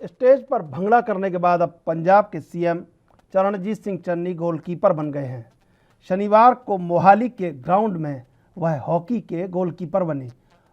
Stage पर भंगड़ा करने के बाद अब पंजाब के सीएम चरणजीत सिंह चन्नी गोलकीपर बन गए हैं। शनिवार को मोहाली के ग्राउंड में वह हॉकी के गोलकीपर बने।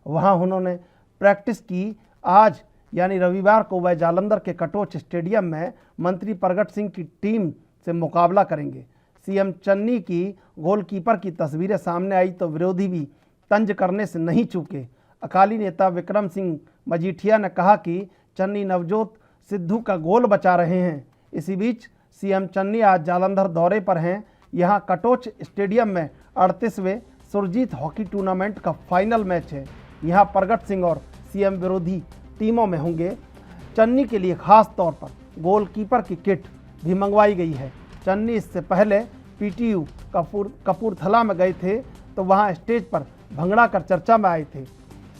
वहां उन्होंने प्रैक्टिस की। आज यानी रविवार को वह जालंधर के कटोच स्टेडियम में मंत्री प्रगट सिंह की टीम से मुकाबला करेंगे। सीएम चन्नी की गोलकीपर की तस्वीरें सामने आई तो विरोधी भी तंज करने से नहीं चूके। अकाली नेता विक्रम सिंह मजीठिया ने कहा कि चन्नी नवजोत सिद्धू का गोल बचा रहे हैं। इसी बीच सीएम चन्नी आज जालंधर दौरे पर हैं। यहां कटोच स्टेडियम में 38वें सुरजीत हॉकी टूर्नामेंट का फाइनल मैच है। यहां प्रगट सिंह और सीएम विरोधी टीमों में होंगे। चन्नी के लिए खास तौर पर गोलकीपर की किट भी मंगवाई गई है। चन्नी इससे पहले पीटीयू कपूरथला में गए थे तो वहां स्टेज पर भंगड़ा कर चर्चा में आए थे।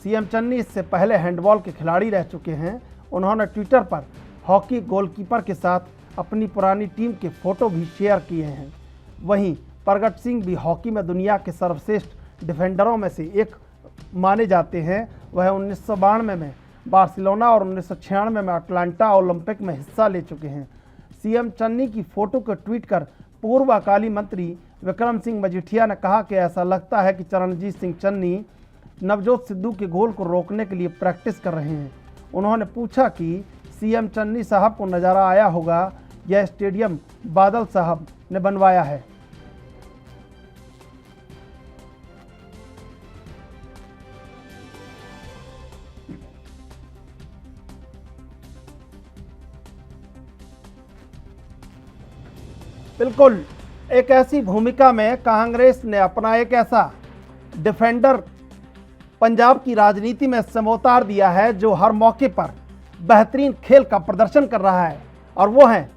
सीएम चन्नी इससे पहले हैंडबॉल के खिलाड़ी रह चुके हैं। उन्होंने ट्विटर पर हॉकी गोलकीपर के साथ अपनी पुरानी टीम के फोटो भी शेयर किए हैं। वहीं प्रगट सिंह भी हॉकी में दुनिया के सर्वश्रेष्ठ डिफेंडरों में से एक माने जाते हैं। वह 1992 में बार्सिलोना और 1996 में अटलांटा ओलंपिक में हिस्सा ले चुके हैं। सीएम चन्नी की फोटो को ट्वीट कर पूर्व अकाली मंत्री विक्रम सिंह मजीठिया ने कहा कि ऐसा लगता है कि चरणजीत सिंह चन्नी नवजोत सिद्धू के गोल को रोकने के लिए प्रैक्टिस कर रहे हैं। उन्होंने पूछा कि सीएम चन्नी साहब को नज़ारा आया होगा, यह स्टेडियम बादल साहब ने बनवाया है। बिल्कुल, एक ऐसी भूमिका में कांग्रेस ने अपना एक ऐसा डिफेंडर पंजाब की राजनीति में समोतार दिया है जो हर मौके पर बेहतरीन खेल का प्रदर्शन कर रहा है, और वो हैं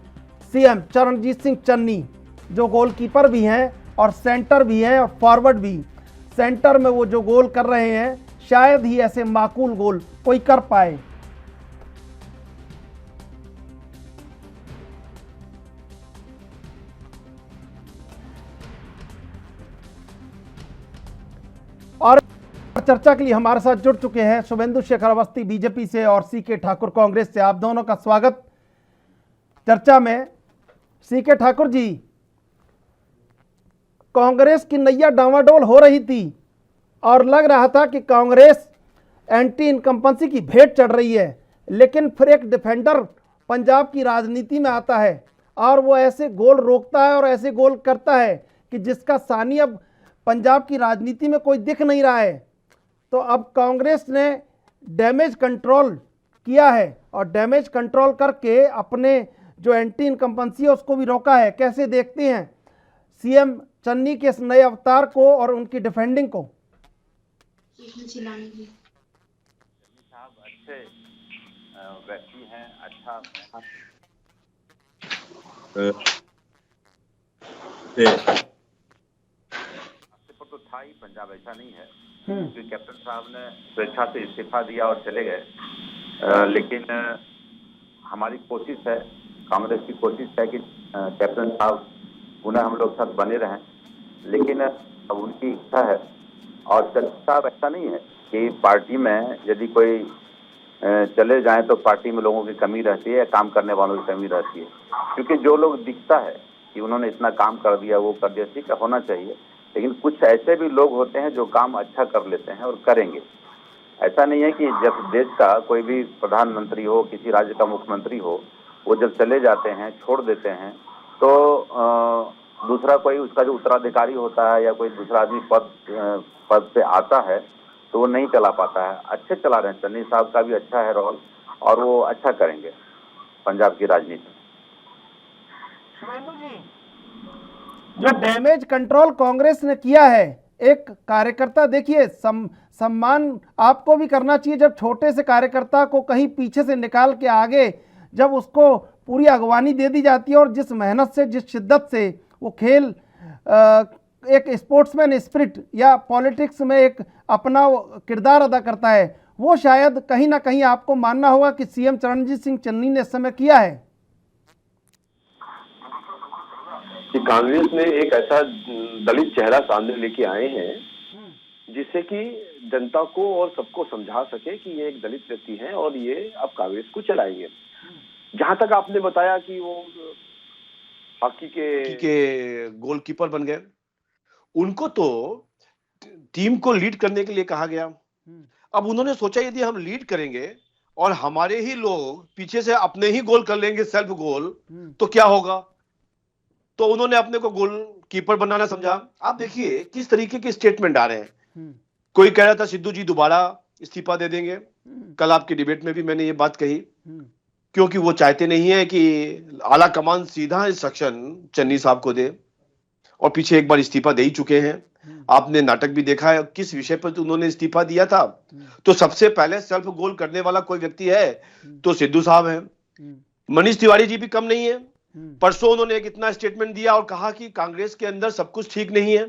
सीएम चरणजीत सिंह चन्नी, जो गोलकीपर भी हैं और सेंटर भी हैं और फॉरवर्ड भी। सेंटर में वो जो गोल कर रहे हैं, शायद ही ऐसे माकूल गोल कोई कर पाए। और चर्चा के लिए हमारे साथ जुड़ चुके हैं शुभेंदु शेखर अवस्थी बीजेपी से और सीके ठाकुर कांग्रेस से। आप दोनों का स्वागत चर्चा में। सीके ठाकुर जी, कांग्रेस की नैया डावाडोल हो रही थी और लग रहा था कि कांग्रेस एंटी इनकम्बेंसी की भेंट चढ़ रही है, लेकिन फिर एक डिफेंडर पंजाब की राजनीति में आता है और वो ऐसे गोल रोकता है और ऐसे गोल करता है कि जिसका सानी अब पंजाब की राजनीति में कोई दिख नहीं रहा है। तो अब कांग्रेस ने डैमेज कंट्रोल किया है और डैमेज कंट्रोल करके अपने जो एंटी इनकम्बेंसी है उसको भी रोका है। कैसे देखते हैं सीएम चन्नी के इस नए अवतार को और उनकी डिफेंडिंग को? चन्नी साहब अच्छे व्यक्ति हैं, अच्छा तो था ही पंजाब, ऐसा नहीं है कि कैप्टन साहब ने स्वेच्छा से इस्तीफा दिया और चले गए। लेकिन हमारी कोशिश है, कांग्रेस की कोशिश है कि कैप्टन साहब पुनः हम लोग साथ बने रहें, लेकिन अब उनकी इच्छा है। और चन्नी साहब ऐसा नहीं है कि पार्टी में यदि कोई चले जाएं तो पार्टी में लोगों की कमी रहती है या काम करने वालों की कमी रहती है, क्योंकि जो लोग दिखता है कि उन्होंने इतना काम कर दिया, वो कर दिया, ठीक है, होना चाहिए, लेकिन कुछ ऐसे भी लोग होते हैं जो काम अच्छा कर लेते हैं और करेंगे। ऐसा नहीं है कि जब देश का कोई भी प्रधानमंत्री हो, किसी राज्य का मुख्यमंत्री हो, वो जब चले जाते हैं, छोड़ देते हैं, तो दूसरा कोई उसका जो उत्तराधिकारी होता है या कोई दूसरा आदमी पद पे आता है तो वो नहीं चला पाता है। अच्छे चला रहे हैं, चन्नी साहब का भी अच्छा है रोल और वो अच्छा करेंगे पंजाब की राजनीति में। जो डैमेज कंट्रोल कांग्रेस ने किया है, एक कार्यकर्ता, देखिए सम्मान आपको भी करना चाहिए जब छोटे से कार्यकर्ता को कहीं पीछे से निकाल के आगे जब उसको पूरी अगवानी दे दी जाती है और जिस मेहनत से, जिस शिद्दत से वो खेल एक स्पोर्ट्समैन स्पिरिट या पॉलिटिक्स में एक अपना किरदार अदा करता है, वो शायद कहीं ना कहीं आपको मानना होगा कि सीएम चरणजीत सिंह चन्नी ने इस समय किया है। कि कांग्रेस ने एक ऐसा दलित चेहरा सामने लेके आए हैं जिससे कि जनता को और सबको समझा सके कि ये एक दलित व्यक्ति हैं और ये अब कांग्रेस को चलाएंगे। जहां तक आपने बताया कि वो हॉकी के गोलकीपर बन गए, उनको तो टीम को लीड करने के लिए कहा गया। अब उन्होंने सोचा यदि हम लीड करेंगे और हमारे ही लोग पीछे से अपने ही गोल कर लेंगे, सेल्फ गोल, तो क्या होगा? तो उन्होंने अपने को गोलकीपर बनाना समझा। आप देखिए किस तरीके के स्टेटमेंट आ रहे हैं। कोई कह रहा था सिद्धू जी दोबारा इस्तीफा दे देंगे। कल आपके डिबेट में भी मैंने ये बात कही, क्योंकि वो चाहते नहीं है कि आला कमान सीधा इंस्ट्रक्शन चन्नी साहब को दे, और पीछे एक बार इस्तीफा दे ही चुके हैं। आपने नाटक भी देखा है, किस विषय पर तो उन्होंने इस्तीफा दिया था। तो सबसे पहले सेल्फ गोल करने वाला कोई व्यक्ति है तो सिद्धू साहब हैं। मनीष तिवारी जी भी कम नहीं है। परसों उन्होंने एक इतना स्टेटमेंट दिया और कहा कि कांग्रेस के अंदर सब कुछ ठीक नहीं है,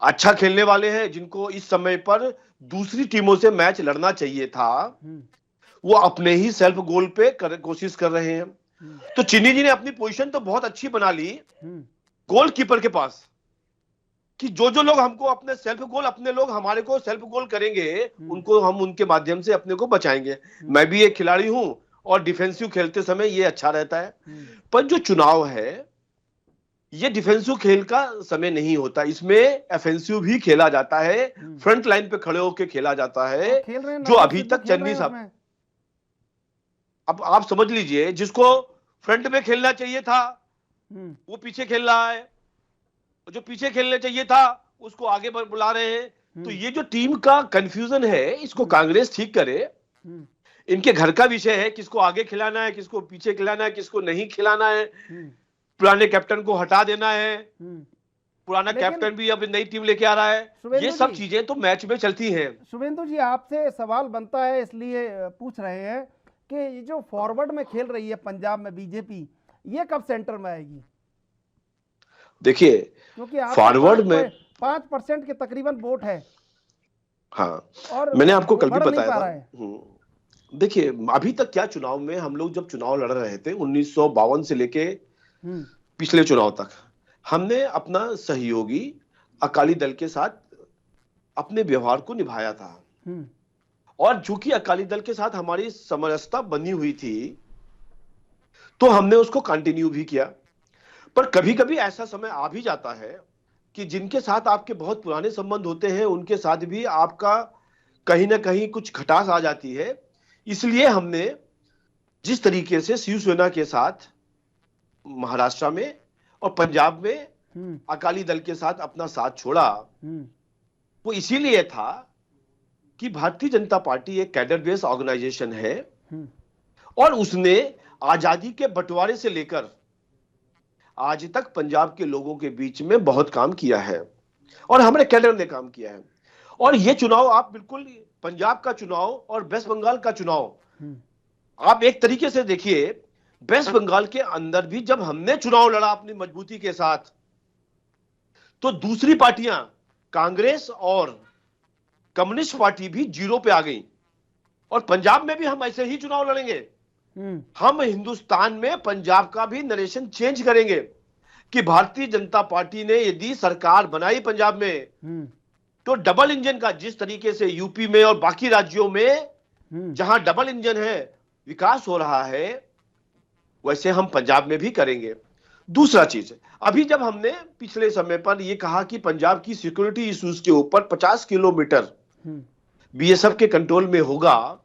अच्छा खेलने वाले हैं जिनको इस समय पर दूसरी टीमों से मैच लड़ना चाहिए था, वो अपने ही सेल्फ गोल पे कोशिश कर रहे हैं। तो चिन्नी जी ने अपनी पोजीशन तो बहुत अच्छी बना ली गोलकीपर के पास, कि जो जो लोग हमको अपने सेल्फ गोल, अपने लोग हमारे को सेल्फ गोल करेंगे, उनको हम उनके माध्यम से अपने को बचाएंगे। मैं भी एक खिलाड़ी हूं और डिफेंसिव खेलते समय ये अच्छा रहता है। पर जो चुनाव है ये डिफेंसिव खेल का समय नहीं होता, इसमें ऑफेंसिव भी खेला जाता है, फ्रंट लाइन पे खड़े होकर खेला जाता है, जो अभी तक चन्नी साहब, अब आप समझ लीजिए, जिसको फ्रंट में खेलना चाहिए था वो पीछे खेल रहा है, जो पीछे खेलने चाहिए था उसको आगे बुला रहे हैं। तो ये जो टीम का कंफ्यूजन है, इसको कांग्रेस ठीक करे। इनके घर का विषय है, किसको आगे खिलाना है, किसको पीछे खिलाना है, किसको नहीं खिलाना है। पुराने कैप्टन को हटा देना है, पुराना कैप्टन भी अब नई टीम लेके आ रहा है। ये सब चीजें तो मैच में चलती हैं। शुभेंदु जी, आपसे सवाल बनता है, इसलिए पूछ रहे हैं कि ये जो फॉरवर्ड में खेल रही है पंजाब में बीजेपी, ये कब सेंटर में आएगी? देखिए, क्योंकि फॉरवर्ड में 5% के तकरीबन वोट है। हाँ, और मैंने आपको कल भी बताया था। देखिए, अभी तक क्या चुनाव में हम लोग जब चुनाव लड़ रहे थे 1952 से लेके पिछले चुनाव तक, हमने अपना सहयोगी अकाली दल के साथ अपने व्यवहार को निभाया था। और चूंकि अकाली दल के साथ हमारी समरसता बनी हुई थी तो हमने उसको कंटिन्यू भी किया। पर कभी कभी ऐसा समय आ भी जाता है कि जिनके साथ आपके बहुत पुराने संबंध होते हैं उनके साथ भी आपका कहीं ना कहीं कुछ खटास आ जाती है। इसलिए हमने जिस तरीके से शिवसेना के साथ महाराष्ट्र में और पंजाब में अकाली दल के साथ अपना साथ छोड़ा, वो इसीलिए था कि भारतीय जनता पार्टी एक कैडर बेस्ड ऑर्गेनाइजेशन है और उसने आजादी के बंटवारे से लेकर आज तक पंजाब के लोगों के बीच में बहुत काम किया है और हमारे कैडर ने काम किया है। और ये चुनाव आप बिल्कुल पंजाब का चुनाव और वेस्ट बंगाल का चुनाव आप एक तरीके से देखिए, वेस्ट बंगाल के अंदर भी जब हमने चुनाव लड़ा अपनी मजबूती के साथ, तो दूसरी पार्टियां कांग्रेस और कम्युनिस्ट पार्टी भी जीरो पे आ गई। और पंजाब में भी हम ऐसे ही चुनाव लड़ेंगे। हम हिंदुस्तान में पंजाब का भी नरेशन चेंज करेंगे कि भारतीय जनता पार्टी ने यदि सरकार बनाई पंजाब में तो डबल इंजन का, जिस तरीके से यूपी में और बाकी राज्यों में जहां डबल इंजन है विकास हो रहा है, वैसे हम पंजाब में भी करेंगे। दूसरा चीज, अभी जब हमने पिछले समय पर यह कहा कि पंजाब की सिक्योरिटी इश्यूज के ऊपर 50 किलोमीटर बीएसएफ के कंट्रोल में होगा,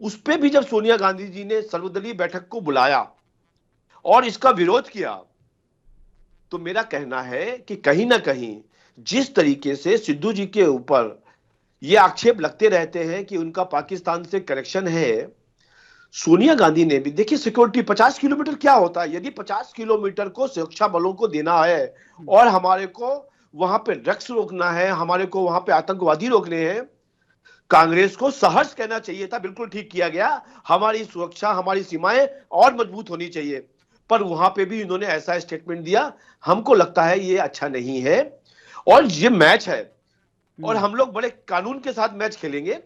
उस पे भी जब सोनिया गांधी जी ने सर्वदलीय बैठक को बुलाया और इसका विरोध किया, तो मेरा कहना है कि कहीं ना कहीं जिस तरीके से सिद्धू जी के ऊपर ये आक्षेप लगते रहते हैं कि उनका पाकिस्तान से कनेक्शन है, सोनिया गांधी ने भी, देखिए सिक्योरिटी 50 किलोमीटर क्या होता है, यदि 50 किलोमीटर को सुरक्षा बलों को देना है और हमारे को वहां पे ड्रग्स रोकना है, हमारे को वहां पे आतंकवादी रोकने हैं, कांग्रेस को सहर्ष कहना चाहिए था, बिल्कुल ठीक किया गया, हमारी सुरक्षा, हमारी सीमाएं और मजबूत होनी चाहिए। पर वहां पे भी इन्होंने ऐसा स्टेटमेंट दिया, हमको लगता है ये अच्छा नहीं है। और ये मैच है और हम लोग बड़े कानून के साथ मैच खेलेंगे।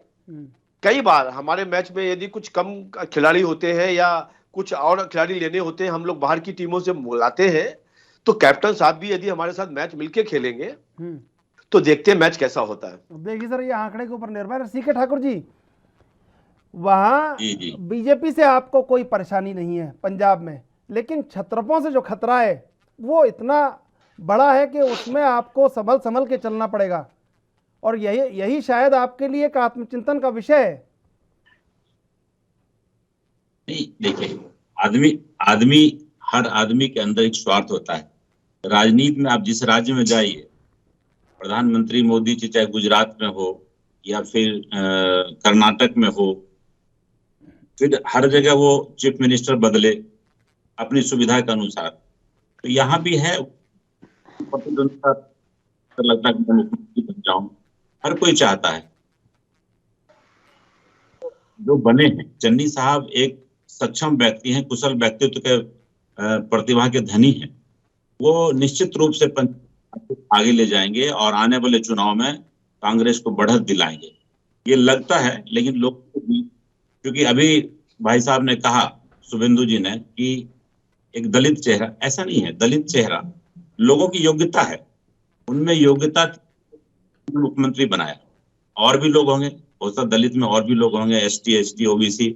कई बार हमारे मैच में यदि कुछ कम खिलाड़ी होते हैं या कुछ और खिलाड़ी लेने होते हैं, हम लोग बाहर की टीमों से बुलाते हैं, तो कैप्टन साहब भी यदि हमारे साथ मैच मिलके खेलेंगे तो देखते हैं मैच कैसा होता है। देखिए सर, ये आंकड़े के ऊपर निर्भर है। सीके ठाकुर जी, वहाँ जी जी बीजेपी से आपको कोई परेशानी नहीं है पंजाब में, लेकिन छत्रपों से जो खतरा है वो इतना बड़ा है कि उसमें आपको संभल संभल के चलना पड़ेगा, और यही शायद आपके लिए एक आत्मचिंतन का विषय है। नहीं, देखिए, आदमी आदमी हर आदमी के अंदर एक स्वार्थ होता है। राजनीति में आप जिस राज्य में जाइए, प्रधानमंत्री मोदी जी चाहे गुजरात में हो या फिर कर्नाटक में हो, फिर हर जगह वो चीफ मिनिस्टर बदले अपनी सुविधा के अनुसार, तो यहाँ भी है प्रतिद्वंद्विता, लगता है कि मैं मुख्यमंत्री बन जाऊं, हर कोई चाहता है। जो बने हैं, चन्नी साहब एक सक्षम व्यक्ति हैं, कुशल व्यक्तित्व के प्रतिभा के धनी हैं। वो निश्चित रूप से आगे ले जाएंगे और आने वाले चुनाव में कांग्रेस को बढ़त दिलाएंगे, ये लगता है। लेकिन लोग, क्योंकि अभी भाई साहब ने कहा, शुभेंदु जी ने, कि एक दलित चेहरा, ऐसा नहीं है। दलित चेहरा लोगों की योग्यता है, उनमें योग्यता मुख्यमंत्री बनाया। और भी लोग होंगे, बहुत सा दलित में और भी लोग होंगे, एसटी, ओबीसी,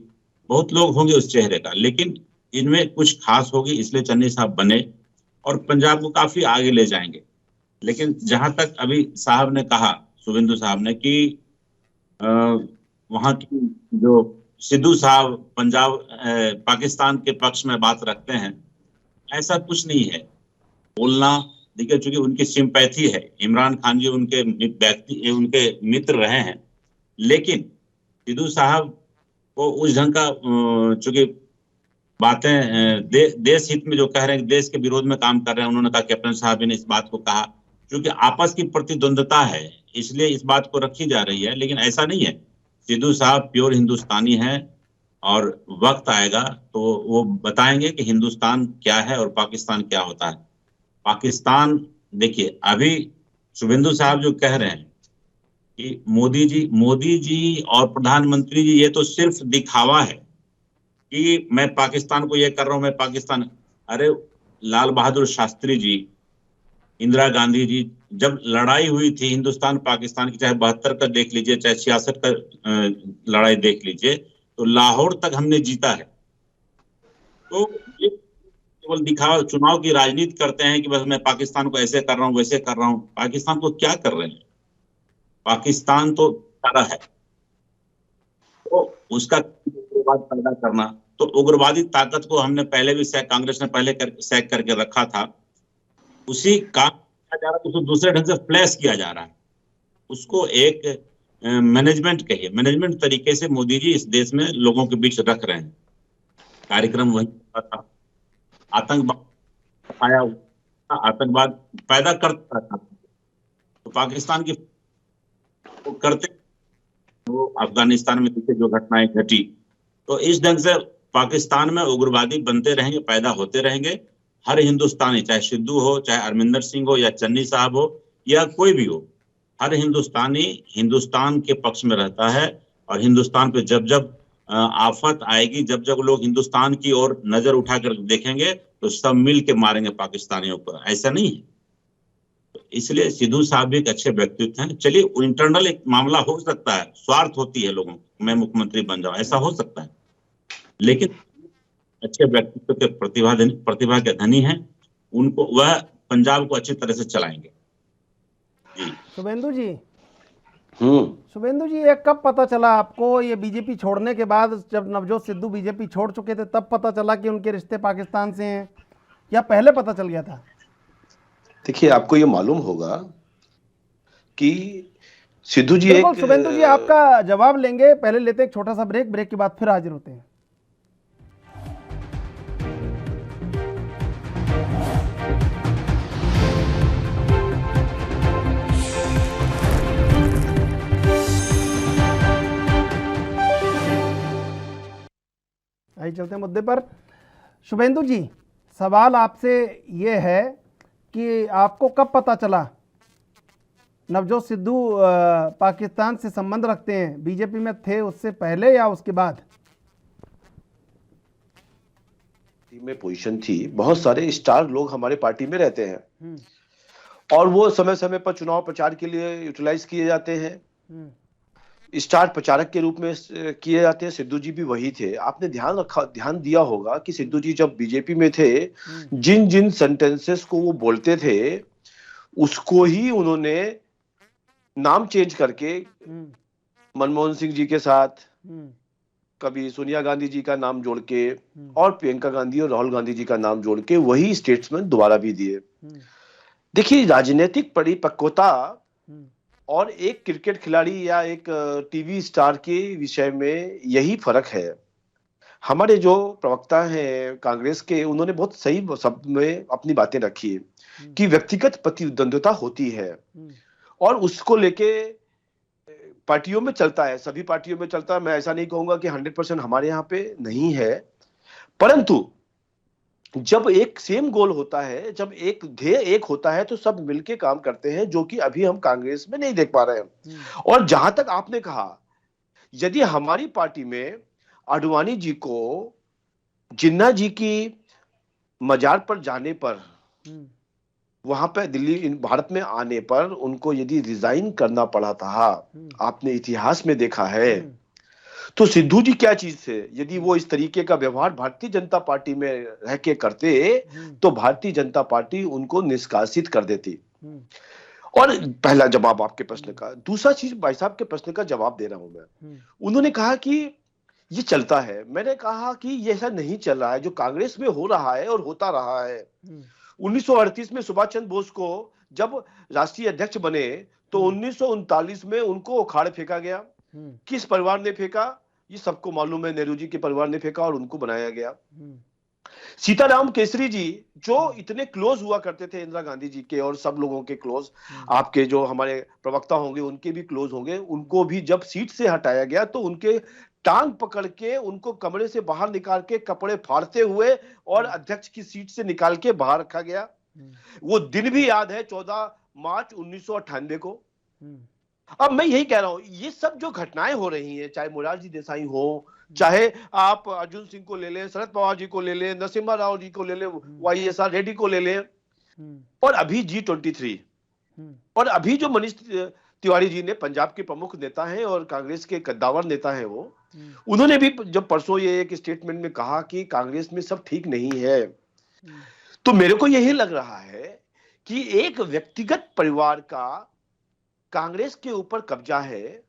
बहुत लोग होंगे उस चेहरे का, लेकिन इनमें कुछ खास होगी, इसलिए चन्नी साहब बने और पंजाब को काफी आगे ले जाएंगे। लेकिन जहां तक अभी साहब ने कहा, शुभेंदु साहब ने, कि वहां की जो सिद्धू साहब पंजाब पाकिस्तान के पक्ष में बात रखते हैं, ऐसा कुछ नहीं है। बोलना, देखिए, चूंकि उनकी सिंपैथी है, इमरान खान जी उनके उनके मित्र रहे हैं, लेकिन सिद्धू साहब को उस ढंग का, चूंकि बातें देश हित में जो कह रहे हैं, देश के विरोध में काम कर रहे हैं, उन्होंने कहा, कैप्टन साहब ने इस बात को कहा, क्योंकि आपस की प्रतिद्वंदता है, इसलिए इस बात को रखी जा रही है। लेकिन ऐसा नहीं है, सिद्धू साहब प्योर हिंदुस्तानी हैं, और वक्त आएगा तो वो बताएंगे कि हिंदुस्तान क्या है और पाकिस्तान क्या होता है। पाकिस्तान, देखिए, अभी शुभेंदु साहब जो कह रहे हैं कि मोदी जी और प्रधानमंत्री जी, ये तो सिर्फ दिखावा है कि मैं पाकिस्तान को ये कर रहा हूं, मैं पाकिस्तान। अरे, लाल बहादुर शास्त्री जी, इंदिरा गांधी जी, जब लड़ाई हुई थी हिंदुस्तान पाकिस्तान की, चाहे 72 का देख लीजिए, चाहे 66 का लड़ाई देख लीजिए, तो लाहौर तक हमने जीता है। तो ये केवल दिखावा, चुनाव की राजनीति करते हैं कि बस मैं पाकिस्तान को ऐसे कर रहा हूं, वैसे कर रहा हूं। पाकिस्तान को क्या कर रहे हैं? पाकिस्तान तो सारा है, तो उसका उग्रवाद पैदा करना, तो उग्रवादी ताकत को हमने पहले भी कांग्रेस ने पहले सैक करके रखा था, उसी काम किया जा रहा है, उसको दूसरे ढंग से फ्लैश किया जा रहा है। उसको एक मैनेजमेंट कहिए, मैनेजमेंट तरीके से मोदी जी इस देश में लोगों के बीच रख रहे हैं। कार्यक्रम वही था, आतंकवाद पैदा करता था, तो पाकिस्तान की वो करते, वो अफगानिस्तान में देखिए जो घटनाएं घटी, तो इस ढंग से पाकिस्तान में उग्रवादी बनते रहेंगे, पैदा होते रहेंगे। हर हिंदुस्तानी, चाहे सिद्धू हो, चाहे अरविंदर सिंह हो, या चन्नी साहब हो, या कोई भी हो, हर हिंदुस्तानी हिंदुस्तान के पक्ष में रहता है। और हिंदुस्तान पे जब जब आफत आएगी, जब जब लोग हिंदुस्तान की ओर नजर उठाकर देखेंगे, तो सब मिल के मारेंगे पाकिस्तानियों पर। ऐसा नहीं है, तो इसलिए सिद्धू साहब भी एक अच्छे व्यक्तित्व हैं। चलिए, इंटरनल एक मामला हो सकता है, स्वार्थ होती है लोगों को, मैं मुख्यमंत्री बन जाऊं, ऐसा हो सकता है, लेकिन अच्छे व्यक्तित्व के प्रतिभा के धनी हैं, उनको, वह पंजाब को अच्छी तरह से चलाएंगे। जी शुभेंदु जी, ये कब पता चला आपको, ये बीजेपी छोड़ने के बाद, जब नवजोत सिद्धू बीजेपी छोड़ चुके थे, तब पता चला कि उनके रिश्ते पाकिस्तान से हैं, या पहले पता चल गया था? देखिए, आपको ये मालूम होगा कि सिद्धू जी बिल्कुल, शुभेंदु जी आपका जवाब लेंगे, पहले लेते एक छोटा सा ब्रेक के बाद फिर हाजिर होते हैं। आइए चलते हैं मुद्दे पर। शुभेंदु जी, सवाल आपसे ये है कि आपको कब पता चला नवजोत सिद्धू पाकिस्तान से संबंध रखते हैं? बीजेपी में थे उससे पहले या उसके बाद? में पोजीशन थी, बहुत सारे स्टार लोग हमारे पार्टी में रहते हैं और वो समय समय पर चुनाव प्रचार के लिए यूटिलाइज किए जाते हैं। स्टार प्रचारक के रूप में किए जाते हैं। सिद्धू जी भी वही थे। आपने ध्यान दिया होगा कि सिद्धू जी जब बीजेपी में थे, जिन जिन सेंटेंसेस को वो बोलते थे उसको ही उन्होंने नाम चेंज करके मनमोहन सिंह जी के साथ, कभी सोनिया गांधी जी का नाम जोड़ के, और प्रियंका गांधी और राहुल गांधी जी का नाम जोड़ के वही स्टेट्समैन दोबारा भी दिए। देखिए, राजनीतिक परिपक्वता और एक क्रिकेट खिलाड़ी या एक टीवी स्टार के विषय में यही फर्क है। हमारे जो प्रवक्ता हैं कांग्रेस के, उन्होंने बहुत सही शब्द में अपनी बातें रखी कि व्यक्तिगत प्रतिद्वंद्विता होती है और उसको लेके पार्टियों में चलता है, सभी पार्टियों में चलता है। मैं ऐसा नहीं कहूंगा कि 100% हमारे यहाँ पे नहीं है, परंतु जब एक सेम गोल होता है, जब एक ध्येय एक होता है, तो सब मिलके काम करते हैं, जो कि अभी हम कांग्रेस में नहीं देख पा रहे हैं। और जहां तक आपने कहा, यदि हमारी पार्टी में आडवाणी जी को जिन्ना जी की मजार पर जाने पर, वहां पे दिल्ली भारत में आने पर उनको यदि रिजाइन करना पड़ा था, आपने इतिहास में देखा है, तो सिद्धू जी क्या चीज थे? यदि वो इस तरीके का व्यवहार भारतीय जनता पार्टी में रह के करते तो भारतीय जनता पार्टी उनको निष्कासित कर देती। और पहला जवाब आपके प्रश्न का। दूसरा चीज, भाई साहब के प्रश्न का जवाब दे रहा हूं मैं। उन्होंने कहा कि ये चलता है। मैंने कहा कि ये ऐसा नहीं चल रहा है। जो कांग्रेस में हो रहा है और होता रहा है, 1938 में सुभाष चंद्र बोस को जब राष्ट्रीय अध्यक्ष बने तो 1939 में उनको उखाड़ फेंका गया। किस परिवार ने फेंका ये सबको मालूम है। नेहरू जी के परिवार ने फेंका और उनको बनाया गया। सीताराम केसरी जी जो इतने क्लोज हुआ करते थे इंदिरा गांधी जी के, और सब लोगों के क्लोज, आपके जो हमारे प्रवक्ता होंगे उनके भी क्लोज होंगे, उनको भी जब सीट से हटाया गया तो उनके टांग पकड़ के उनको कमरे से बाहर निकाल के कपड़े फाड़ते हुए और अध्यक्ष की सीट से निकाल के बाहर रखा गया। वो दिन भी याद है, 14 मार्च 1998 को। अब मैं यही कह रहा हूं, ये सब जो घटनाएं हो रही हैं, चाहे मोरारजी देसाई हो, चाहे आप अर्जुन सिंह को ले लें, शरद पवार जी को ले लें, नरसिम्हा राव जी को ले लें, YSR रेड्डी को ले लें, और अभी G23, और अभी जो मनीष तिवारी जी ने, पंजाब के प्रमुख नेता हैं और कांग्रेस के कद्दावर नेता हैं, वो उन्होंने भी जब परसों ये एक स्टेटमेंट में कहा कि कांग्रेस में सब ठीक नहीं है, तो मेरे को यही लग रहा है कि एक व्यक्तिगत परिवार का कांग्रेस के ऊपर कब्जा है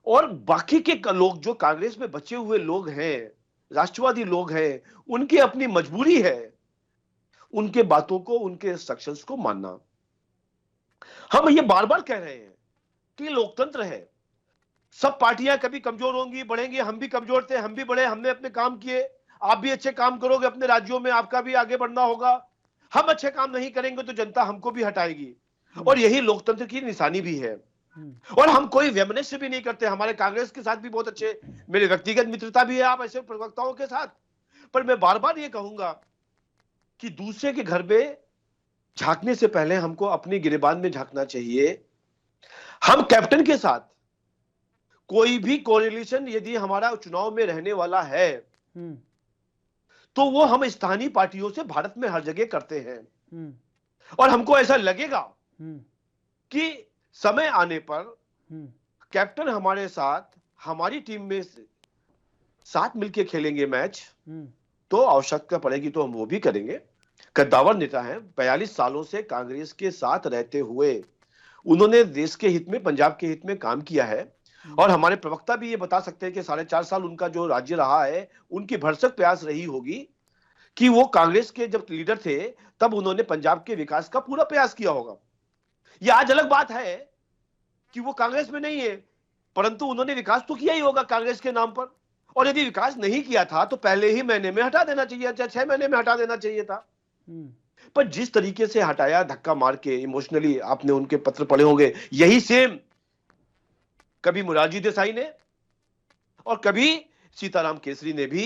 और बाकी के लोग जो कांग्रेस में बचे हुए लोग हैं, राष्ट्रवादी लोग हैं, उनकी अपनी मजबूरी है उनके बातों को, उनके इंस्ट्रक्शंस को मानना। हम ये बार बार कह रहे हैं कि लोकतंत्र है, सब पार्टियां कभी कमजोर होंगी, बढ़ेंगी। हम भी कमजोर थे, हम भी बढ़े, हमने अपने काम किए। आप भी अच्छे काम करोगे अपने राज्यों में, आपका भी आगे बढ़ना होगा। हम अच्छे काम नहीं करेंगे तो जनता हमको भी हटाएगी, और यही लोकतंत्र की निशानी भी है। और हम कोई वैमनस्य भी नहीं करते। हमारे कांग्रेस के साथ भी बहुत अच्छे मेरे व्यक्तिगत मित्रता भी है आप ऐसे प्रवक्ताओं के साथ। पर मैं बार बार ये कहूंगा कि दूसरे के घर में झांकने से पहले हमको अपनी गिरेबान में झांकना चाहिए। हम कैप्टन के साथ कोई भी कोरिलेशन यदि हमारा चुनाव में रहने वाला है तो वो हम स्थानीय पार्टियों से भारत में हर जगह करते हैं। और हमको ऐसा लगेगा कि समय आने पर कैप्टन हमारे साथ, हमारी टीम में साथ मिलके खेलेंगे मैच, तो आवश्यकता पड़ेगी तो हम वो भी करेंगे। कद्दावर नेता हैं, 42 सालों से कांग्रेस के साथ रहते हुए उन्होंने देश के हित में, पंजाब के हित में काम किया है। और हमारे प्रवक्ता भी ये बता सकते हैं कि 4.5 साल उनका जो राज्य रहा है, उनकी भरसक प्रयास रही होगी कि वो कांग्रेस के जब लीडर थे तब उन्होंने पंजाब के विकास का पूरा प्रयास किया होगा। यह आज अलग बात है कि वो कांग्रेस में नहीं है, परंतु उन्होंने विकास तो किया ही होगा कांग्रेस के नाम पर। और यदि विकास नहीं किया था तो पहले ही महीने में हटा देना चाहिए, चाहे 6 महीने में हटा देना चाहिए था। पर जिस तरीके से हटाया, धक्का मार के, इमोशनली, आपने उनके पत्र पढ़े होंगे, यही सेम कभी मोरारजी देसाई ने और कभी सीताराम केसरी ने भी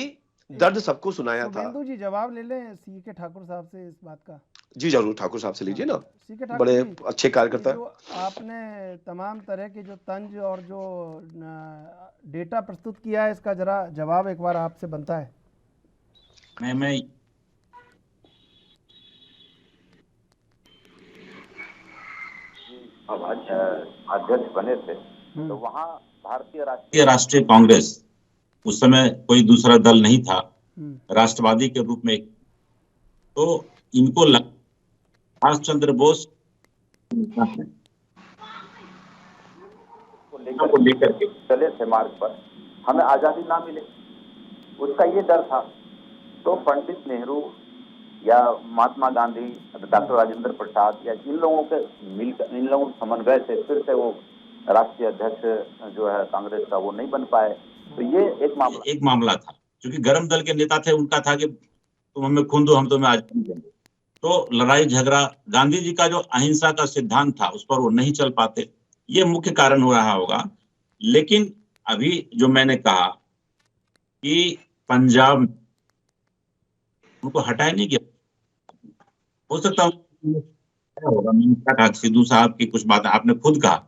दर्द सबको सुनाया था। शुभेंदु जी जवाब ले लें CK ठाकुर साहब से इस बात का। जी जरूर, ठाकुर साहब से लीजिए ना, CK ठाकुर बड़े जी, अच्छे कार्यकर्ता। जो आपने तमाम तरह के जो तंज और जो डेटा प्रस्तुत किया है, इसका जरा जवाब एक बार आपसे बनता है। मैं अब अध्यक्ष बने थे तो वहाँ भारतीय राष्ट्रीय कांग्रेस, उस समय कोई दूसरा दल नहीं था, राष्ट्रवादी के रूप में, तो इनको सुभाष चंद्र बोस को लेकर के चले थे मार्ग पर, हमें आजादी ना मिले, उसका ये डर था। तो पंडित नेहरू या महात्मा गांधी, डॉक्टर राजेंद्र प्रसाद या इन लोगों के समन्वय से फिर से वो राष्ट्रीय अध्यक्ष जो है कांग्रेस का वो नहीं बन पाए। तो ये एक मामला था, क्योंकि गरम दल के नेता थे, उनका था कि तुम हमें खून दो, हम तुम्हें आजादी देंगे। तो लड़ाई झगड़ा, गांधी जी का जो अहिंसा का सिद्धांत था उस पर वो नहीं चल पाते, ये मुख्य कारण हो रहा होगा। लेकिन अभी जो मैंने कहा कि पंजाब उनको हटाए नहीं किया, हो सकता होगा। मैंने क्या कहा, सिद्धू साहब की कुछ बातें आपने खुद कहा,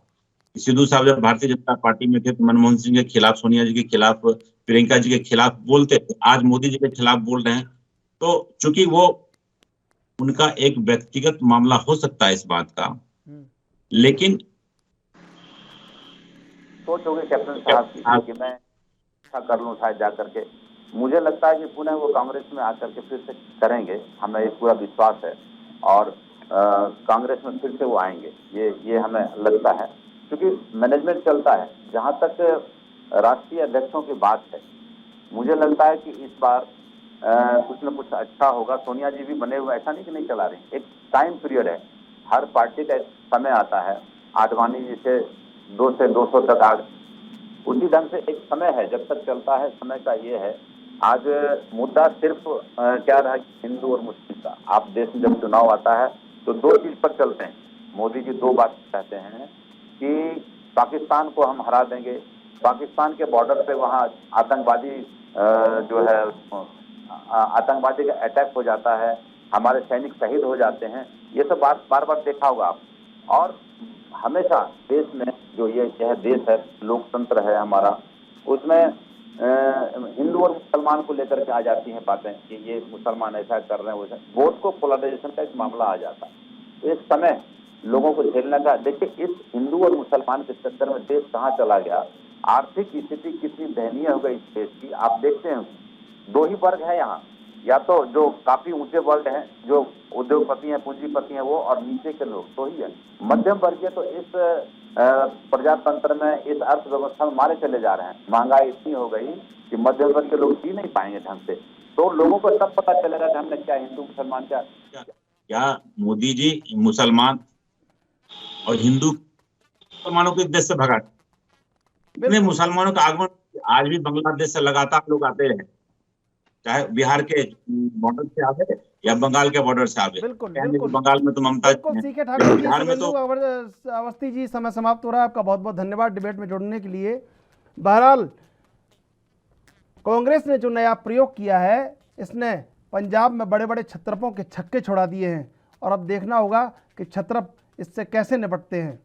सिद्धू साहब जब भारतीय जनता पार्टी में थे तो मनमोहन सिंह के खिलाफ, सोनिया जी के खिलाफ, प्रियंका जी के खिलाफ बोलते थे, आज मोदी जी के खिलाफ बोल रहे हैं। तो चूंकि वो उनका एक व्यक्तिगत मामला हो सकता है इस बात का, लेकिन सोच होगी कैप्टन साहब की कि मैं अच्छा कर लूं शायद जा करके। मुझे लगता है कि पुनः वो कांग्रेस में आकर के फिर से करेंगे, हमें एक पूरा विश्वास है, और कांग्रेस में फिर से वो आएंगे, ये हमें लगता है, क्योंकि मैनेजमेंट चलता है। जहां तक राष्ट्रीय अध्यक्षों की बात है, मुझे लगता है कि इस बार कुछ न कुछ अच्छा होगा। सोनिया जी भी बने हुए, ऐसा नहीं कि नहीं चला रही, एक टाइम पीरियड है, हर पार्टी का एक समय आता है। आडवाणी जी से 2 से 200 तक आ, उसी ढंग से एक समय है, जब तक चलता है समय का ये है। आज मुद्दा सिर्फ क्या रहा, हिंदू और मुस्लिम का। आप देश में जब चुनाव आता है तो 2 चीज पर चलते हैं। मोदी जी 2 बात कहते हैं कि पाकिस्तान को हम हरा देंगे, पाकिस्तान के बॉर्डर पे वहाँ आतंकवादी जो है आतंकवादी का अटैक हो जाता है, हमारे सैनिक शहीद हो जाते हैं। ये सब बात बार बार देखा होगा आप। और हमेशा देश में जो यह देश है, लोकतंत्र है हमारा, उसमें हिंदू और मुसलमान को लेकर के आ जाती हैं बातें कि ये मुसलमान ऐसा कर रहे हैं, वैसा। वोट को पोलराइजेशन का एक मामला आ जाता है। तो इस समय लोगों को झेलने का, देखिए इस हिंदू और मुसलमान के चक्कर में देश कहाँ चला गया, आर्थिक स्थिति कितनी दयनीय हो गई इस देश की। आप देखते हैं 2 ही वर्ग है यहाँ, या तो जो काफी ऊंचे वर्ग हैं, जो उद्योगपति हैं, पूंजीपति हैं वो, और नीचे के लोग तो ही है। मध्यम वर्गीय तो इस प्रजातंत्र में, इस अर्थव्यवस्था में मारे चले जा रहे हैं। महंगाई इतनी हो गई कि मध्यम वर्ग के लोग जी नहीं पाएंगे ढंग से। तो लोगों को तब पता चलेगा कि हमने क्या हिंदू मुसलमान क्या मोदी जी मुसलमान और हिंदू मुसलमानों को इस देश से भगा, इतने मुसलमानों का आगमन आज भी बांग्लादेश से लगातार लोग आते हैं, चाहे बिहार के बॉर्डर से आवे या बंगाल के बॉर्डर से आवे। बिल्कुल बंगाल में तो ममता सीके ठाकुर जी, बिहार में तो अवस्थी जी, समय समाप्त हो रहा है। आपका बहुत बहुत धन्यवाद डिबेट में जुड़ने के लिए। बहरहाल कांग्रेस ने जो नया प्रयोग किया है, इसने पंजाब में बड़े बड़े छत्रपों के छक्के छोड़ा दिए हैं, और अब देखना होगा कि छत्रप इससे कैसे निपटते हैं।